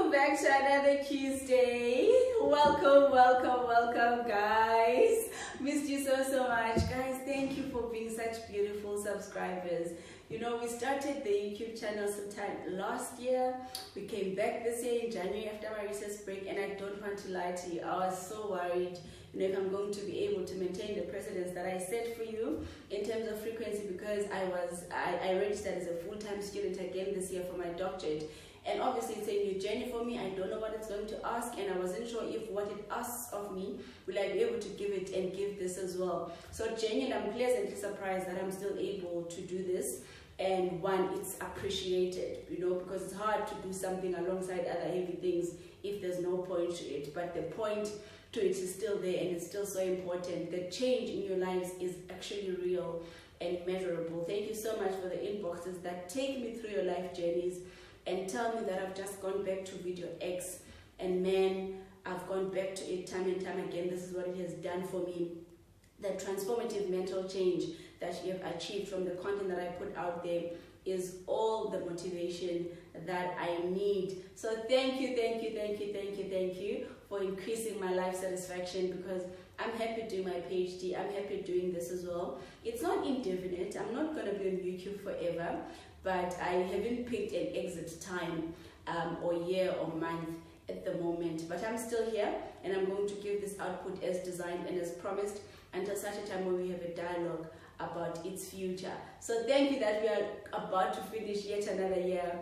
Welcome back to another Tuesday. Welcome, guys. Missed you so much. Guys, thank you for being such beautiful subscribers. You know, we started the YouTube channel sometime last year. We came back this year in January after my recess break, and I don't want to lie to you, I was so worried, you know, if I'm going to be able to maintain the precedence that I set for you in terms of frequency, because I registered as a full-time student again this year for my doctorate. And obviously it's a new journey for me. I don't know what it's going to ask, and I wasn't sure if what it asks of me, will I be able to give it and give this as well. So genuinely, I'm pleasantly surprised that I'm still able to do this. And one, it's appreciated, you know, because it's hard to do something alongside other heavy things if there's no point to it. But the point to it is still there, and it's still so important. The change in your lives is actually real and measurable. Thank you so much for the inboxes that take me through your life journeys and tell me that I've just gone back to video X, and man, I've gone back to it time and time again. This is what it has done for me. The transformative mental change that you have achieved from the content that I put out there is all the motivation that I need. So thank you for increasing my life satisfaction, because I'm happy doing my PhD. I'm happy doing this as well. It's not indefinite. I'm not going to be on YouTube forever, but I haven't picked an exit time or year or month at the moment. But I'm still here, and I'm going to give this output as designed and as promised until such a time where we have a dialogue about its future. So thank you that we are about to finish yet another year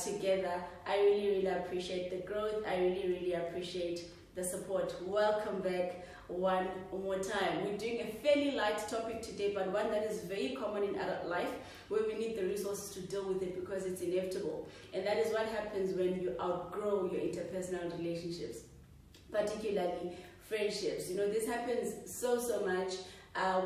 together. I really appreciate the growth. I really appreciate the support. Welcome back one more time. We're doing a fairly light topic today, but one that is very common in adult life, where we need the resources to deal with it because it's inevitable. And that is what happens when you outgrow your interpersonal relationships, particularly friendships. You know, this happens so much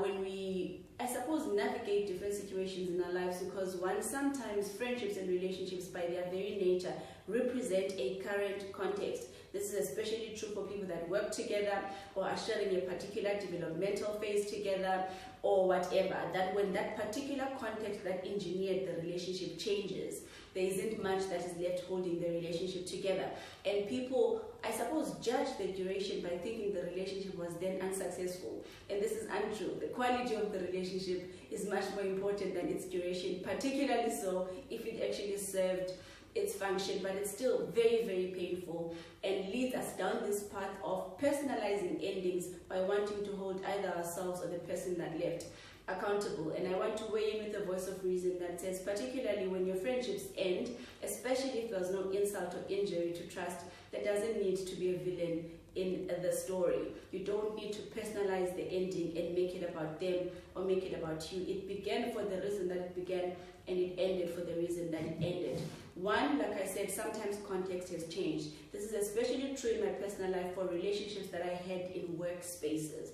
when we, I suppose, navigate different situations in our lives, because sometimes friendships and relationships by their very nature represent a current context. This is especially true for people that work together or are sharing a particular developmental phase together or whatever, that when that particular context that engineered the relationship changes, there isn't much that is left holding the relationship together. And people, I suppose, judge the duration by thinking the relationship was then unsuccessful. And this is untrue. The quality of the relationship is much more important than its duration, particularly so if it actually served its function. But it's still very painful and leads us down this path of personalizing endings by wanting to hold either ourselves or the person that left accountable. And I want to weigh in with a voice of reason that says, particularly when your friendships end, especially if there's no insult or injury to trust, there doesn't need to be a villain in the story. You don't need to personalize the ending and make it about them or make it about you. It began for the reason that it began, and it ended for the reason that it ended. One, like I said, sometimes context has changed. This is especially true in my personal life for relationships that I had in workspaces.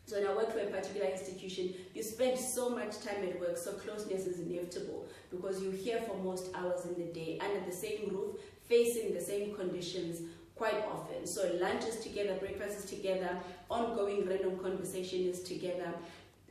So when I worked for a particular institution, you spend so much time at work, so closeness is inevitable, because you're here for most hours in the day, under the same roof, facing the same conditions quite often. So lunch is together, breakfast is together, ongoing random conversation is together.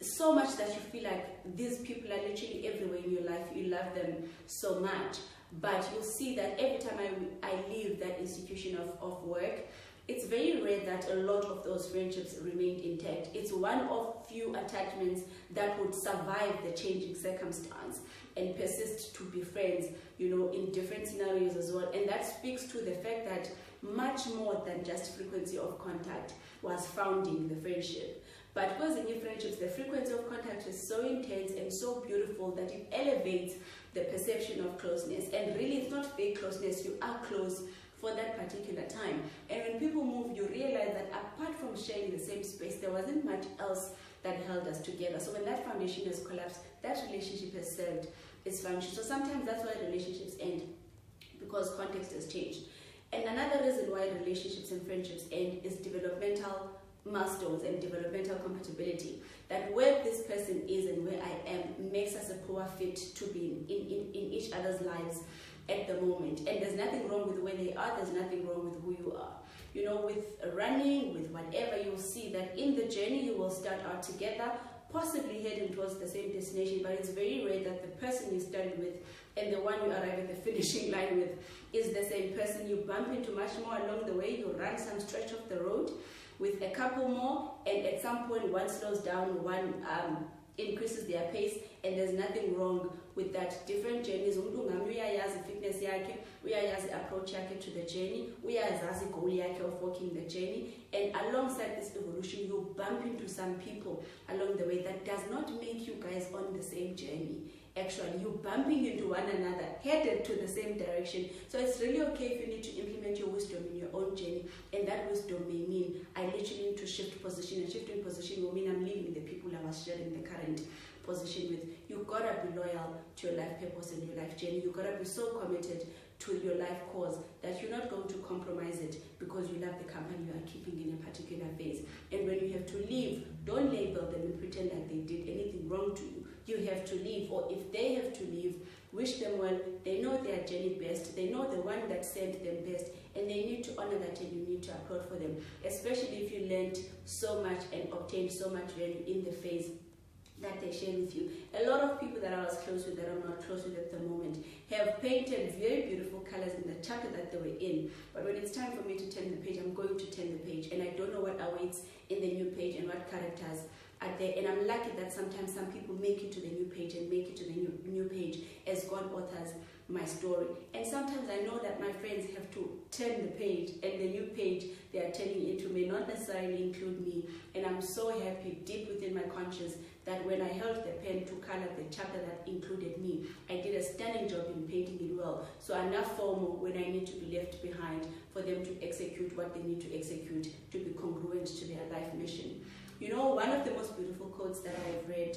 So much that you feel like these people are literally everywhere in your life. You love them so much. But you'll see that every time I leave that institution of work, it's very rare that a lot of those friendships remained intact. It's one of few attachments that would survive the changing circumstance and persist to be friends, you know, in different scenarios as well. And that speaks to the fact that much more than just frequency of contact was founding the friendship. But because in new friendships, the frequency of contact is so intense and so beautiful that it elevates the perception of closeness. And really, it's not fake closeness. You are close for that particular time. And when people move, you realize that apart from sharing the same space, there wasn't much else that held us together. So when that foundation has collapsed, that relationship has served its function. So sometimes that's why relationships end, because context has changed. And another reason why relationships and friendships end is developmental milestones and developmental compatibility. That where this person is and where I am makes us a poor fit to be in each other's lives at the moment. And there's nothing wrong with where they are, there's nothing wrong with who you are. You know, with running, with whatever, you'll see that in the journey you will start out together, possibly heading towards the same destination, but it's very rare that the person you started with and the one you arrive at the finishing line with is the same person. You bump into much more along the way. You run some stretch of the road with a couple more, and at some point one slows down, one increases their pace, and there's nothing wrong with that. Different journeys. Fitness yakhe, uyayazi approach yakhe to the journey, uyazazi goal yakhe of walking the journey, and alongside this evolution you bump into some people along the way that does not make you guys on the same journey. Actually, you're bumping into one another, headed to the same direction. So it's really okay if you need to implement your wisdom in your own journey, and that wisdom may mean I literally need to shift position, and shifting position will mean I'm leaving the people I was sharing the current position with. You've got to be loyal to your life purpose and your life journey. You've got to be so committed to your life cause that you're not going to compromise it because you love the company you are keeping in a particular phase. And when you have to leave, don't label them and pretend like they did anything wrong to you. You have to leave, or if they have to leave, wish them well. They know their journey best. They know the one that sent them best, and they need to honor that, and you need to applaud for them, especially if you learned so much and obtained so much value in the phase that they share with you. A lot of people that I was close with, that I'm not close with at the moment, have painted very beautiful colors in the chapter that they were in. But when it's time for me to turn the page, I'm going to turn the page, and I don't know what awaits in the new page and what characters are there. And I'm lucky that sometimes some people make it to the new page and make it to the new page as God authors my story. And sometimes I know that my friends have to turn the page, and the new page they are turning into may not necessarily include me. And I'm so happy deep within my conscience that when I held the pen to color the chapter that included me, I did a stunning job in painting it well. So enough FOMO when I need to be left behind for them to execute what they need to execute to be congruent to their life mission. You know, one of the most beautiful quotes that I've read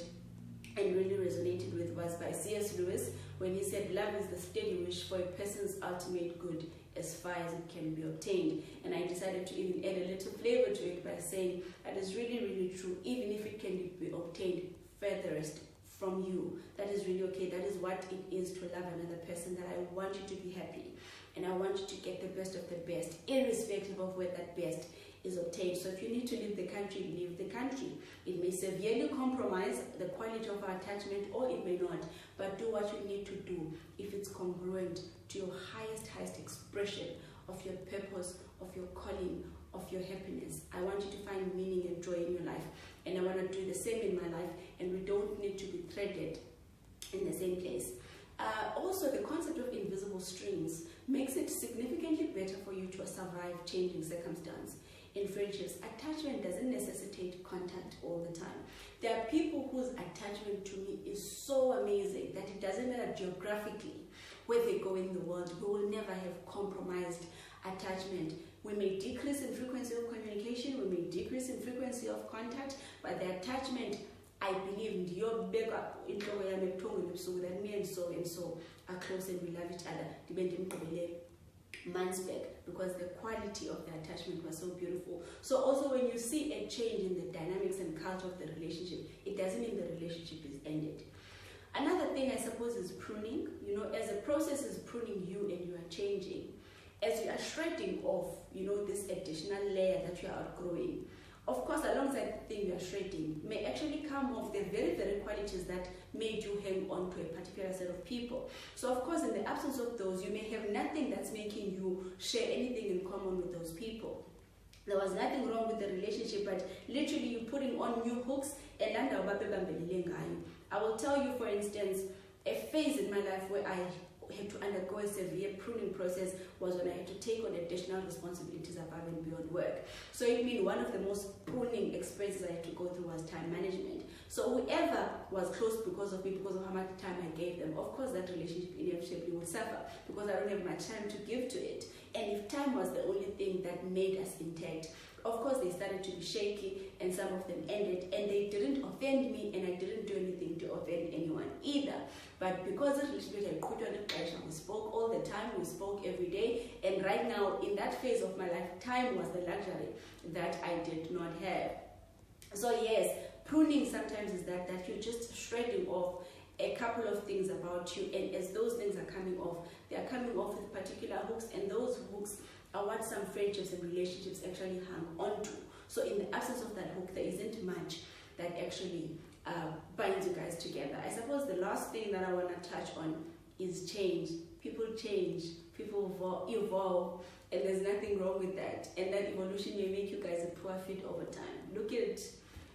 and really resonated with was by C.S. Lewis, when he said, "Love is the steady wish for a person's ultimate good as far as it can be obtained." And I decided to even add a little flavor to it by saying that is really, really true. Even if it can be obtained furthest from you, that is really okay. That is what it is to love another person, that I want you to be happy, and I want you to get the best of the best, irrespective of where that best is obtained. So if you need to leave the country, leave the country. It may severely compromise the quality of our attachment, or it may not, but do what you need to do if it's congruent to your highest expression of your purpose, of your calling, of your happiness. I want you to find meaning and joy in your life, and I want to do the same in my life, and we don't need to be threaded in the same place. Also, the concept of invisible strings makes it significantly better for you to survive changing circumstance. In friendships, attachment doesn't necessitate contact all the time. There are people whose attachment to me is so amazing that it doesn't matter geographically where they go in the world, we will never have compromised attachment. We may decrease in frequency of communication, we may decrease in frequency of contact, but the attachment, I believe, that me and so are close and we love each other months back, because the quality of the attachment was so beautiful. So also when you see a change in the dynamics and culture of the relationship, it doesn't mean the relationship is ended. Another thing I suppose is pruning. You know, as the process is pruning you and you are changing, as you are shredding off, you know, this additional layer that you are outgrowing, of course, alongside the thing you are shredding may actually come off the very qualities that made you hang on to a particular set of people. So of course, in the absence of those, you may have nothing that's making you share anything in common with those people. There was nothing wrong with the relationship, but literally you putting on new hooks, and I will tell you, for instance, a phase in my life where I had to undergo a severe pruning process was when I had to take on additional responsibilities above and beyond work. So it means one of the most pruning experiences I had to go through was time management. So whoever was close because of me, because of how much time I gave them, of course that relationship inevitably would suffer because I don't have much time to give to it. And if time was the only thing that made us intact, of course they started to be shaky, and some of them ended, and they didn't offend me, and I didn't do anything to offend anyone either. But because the relationship had put on the pressure, we spoke all the time, we spoke every day, and right now in that phase of my life, time was the luxury that I did not have. So yes, pruning sometimes is that you're just shredding off a couple of things about you, and as those things are coming off, they are coming off with particular hooks, and those hooks are what some friendships and relationships actually hang on to. So in the absence of that hook, there isn't much that actually binds you guys together. I suppose the last thing that I want to touch on is change. People change, people evolve, and there's nothing wrong with that. And that evolution may make you guys a poor fit over time. Look at it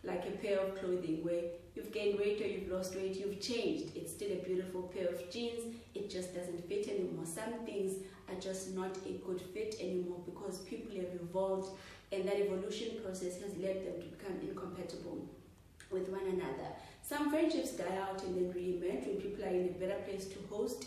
like a pair of clothing where you've gained weight or you've lost weight, you've changed. It's still a beautiful pair of jeans. It just doesn't fit anymore. Some things are just not a good fit anymore because people have evolved, and that evolution process has led them to become incompatible with one another. Some friendships die out and then re-emerge when people are in a better place to host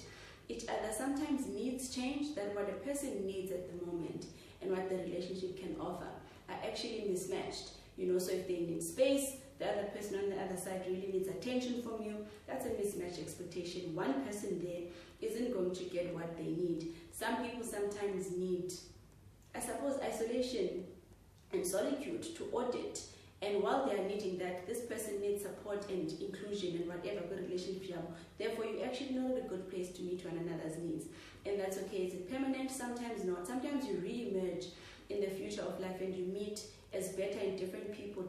each other. Sometimes needs change, that what a person needs at the moment and what the relationship can offer are actually mismatched. So if they need space, the other person on the other side really needs attention from you. That's a mismatched expectation. One person there isn't going to get what they need. Some people sometimes need, I suppose, isolation and solitude to audit. And while they are needing that, this person needs support and inclusion and whatever good relationship. Therefore, you actually know a good place to meet one another's needs. And that's okay. Is it permanent? Sometimes not. Sometimes you re-emerge in the future of life and you meet as better in different people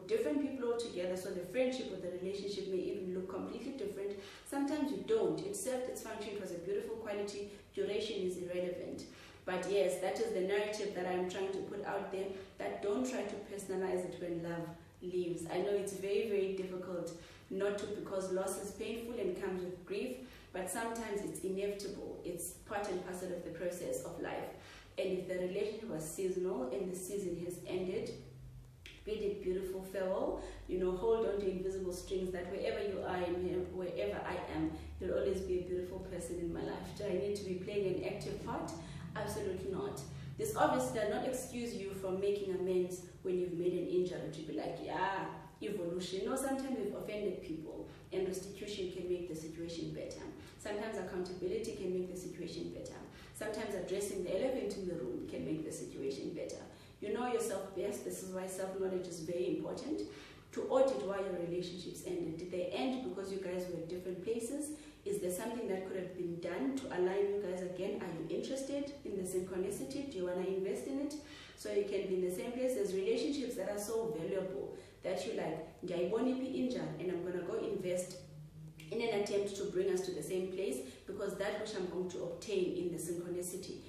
altogether. So the friendship or the relationship may even look completely different. Sometimes you don't. It served its function. It was a beautiful quality. Duration is irrelevant. But yes, that is the narrative that I'm trying to put out there, that don't try to personalize it when love leaves. I know it's very, very difficult not to, because loss is painful and comes with grief, but sometimes it's inevitable. It's part and parcel of the process of life. And if the relationship was seasonal and the season has ended, bid it beautiful farewell. Hold on to invisible strings that wherever you are and wherever I am, you'll always be a beautiful person in my life. Do I need to be playing an active part? Absolutely not. This obviously does not excuse you from making amends when you've made an injury, to be like, yeah, evolution. Sometimes we've offended people, and restitution can make the situation better. Sometimes accountability can make the situation better. Sometimes addressing the elephant in the room can make the situation better. You know yourself best. This is why self-knowledge is very important. To audit why your relationships ended. Did they end because you guys were at different places? Is there something that could have been done to align you guys again? Are you interested in the synchronicity? Do you want to invest in it so you can be in the same place? There's relationships that are so valuable that you like, and I'm going to go invest in an attempt to bring us to the same place, because that which I'm going to obtain in the synchronicity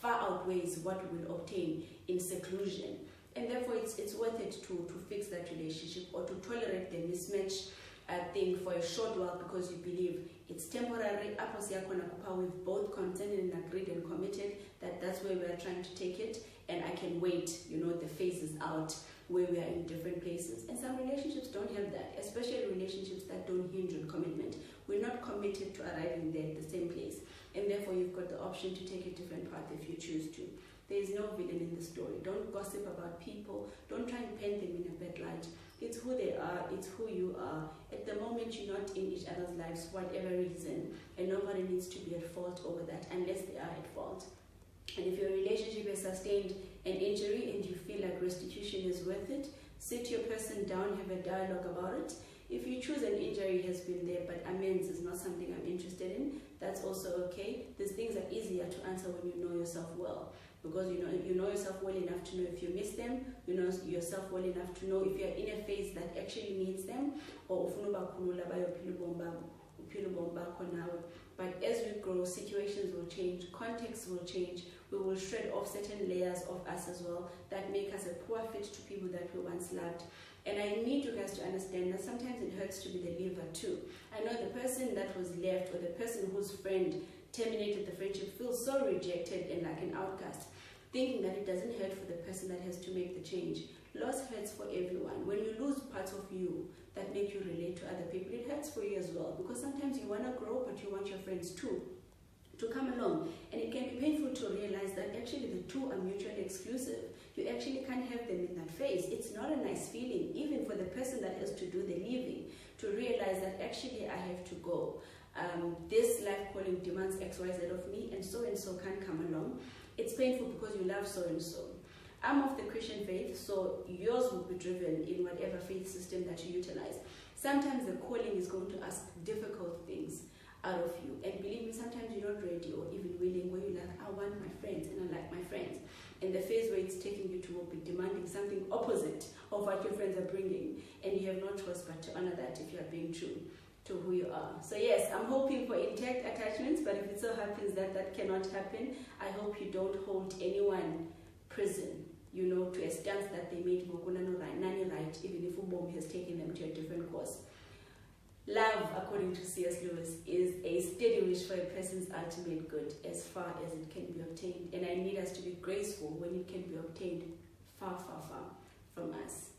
far outweighs what we will obtain in seclusion. And therefore it's worth it to fix that relationship or to tolerate the mismatch thing for a short while, because you believe it's temporary. We've both consented and agreed and committed that that's where we are trying to take it, and I can wait, the phase is out where we are in different places. And some relationships don't have that, especially relationships that don't hinge on commitment. We're not committed to arriving there at the same place, and therefore you've got the option to take a different path if you choose to. There is no villain in the story. Don't gossip about people. Don't try and paint them in a bad light. It's who they are. It's who you are. At the moment, you're not in each other's lives for whatever reason, and nobody needs to be at fault over that unless they are at fault. And if your relationship has sustained an injury and you feel like restitution is worth it, sit your person down, have a dialogue about it. If you choose an injury has been there, but amends is not something I'm interested in, that's also okay. These things are easier to answer when you know yourself well, because you know yourself well enough to know if you miss them, you know yourself well enough to know if you're in a phase that actually needs them, or but as we grow, situations will change, contexts will change, we will shred off certain layers of us as well that make us a poor fit to people that we once loved. And I need you guys to understand that sometimes it hurts to be the leaver too. I know the person that was left, or the person whose friend terminated the friendship, feels so rejected and like an outcast, thinking that it doesn't hurt for the person that has to make the change. Loss hurts for everyone. When you lose parts of you that make you relate to other people, it hurts for you as well, because sometimes you want to grow, but you want your friends too to come along. And it can be painful to realize that actually the two are mutually exclusive. You actually can't have them in that phase. It's not a nice feeling, even for the person that has to do the leaving, to realize that actually I have to go. This life calling demands XYZ of me, and so can't come along. It's painful because you love so and so. I'm of the Christian faith, so yours will be driven in whatever faith system that you utilize. Sometimes the calling is going to ask difficult things out of you, and believe me, sometimes you're not ready or even willing, where you're like, I want my friends and I like my friends. And the phase where it's taking you to will be demanding something opposite of what your friends are bringing, and you have no choice but to honor that if you are being true. to who you are. So yes, I'm hoping for intact attachments, but if it so happens that that cannot happen, I hope you don't hold anyone prison, you know, to a stance that they made nani right, even if Ubom has taken them to a different course. Love, according to C.S. Lewis, is a steady wish for a person's ultimate good as far as it can be obtained. And I need us to be graceful when it can be obtained far, far, far from us.